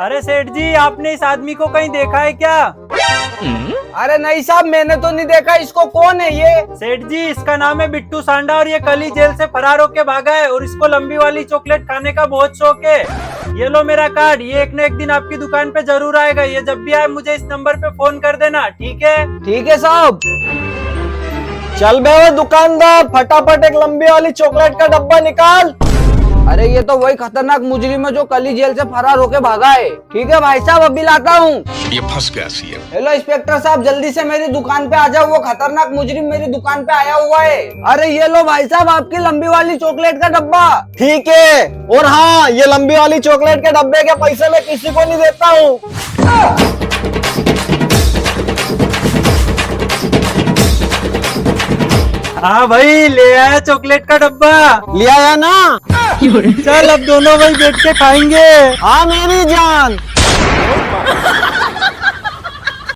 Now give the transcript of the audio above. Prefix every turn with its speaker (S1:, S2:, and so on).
S1: अरे सेठ जी, आपने इस आदमी को कहीं देखा है क्या?
S2: अरे नहीं साहब, मैंने तो नहीं देखा। इसको कौन है ये?
S1: सेठ जी, इसका नाम है बिट्टू सांडा और ये कल ही जेल से फरार होके भागा है और इसको लंबी वाली चॉकलेट खाने का बहुत शौक है। ये लो मेरा कार्ड, ये एक न एक दिन आपकी दुकान पे जरूर आएगा। ये जब भी आए मुझे इस नंबर पे फोन कर देना, ठीक है?
S2: ठीक है साहब। चल बे दुकानदार, फटाफट एक लंबी वाली चॉकलेट का डब्बा निकाल। अरे ये तो वही खतरनाक मुजरिम है जो कल ही जेल से फरार होके भागा है। ठीक है भाई साहब, अभी लाता हूँ।
S3: ये फंस गया सीएम।
S2: हेलो इंस्पेक्टर साहब, जल्दी से मेरी दुकान पे आ जाओ। वो खतरनाक मुजरिम मेरी दुकान पे आया हुआ है। अरे ये लो भाई साहब, आपकी लंबी वाली चॉकलेट का डब्बा। ठीक है, और हाँ, ये लंबी वाली चॉकलेट के डब्बे के पैसे मैं किसी को नहीं देता हूँ।
S1: हाँ भाई, ले आया चॉकलेट का डब्बा।
S2: लिया है ना?
S1: चल अब दोनों भाई बैठ के खाएंगे।
S2: हाँ मेरी जान।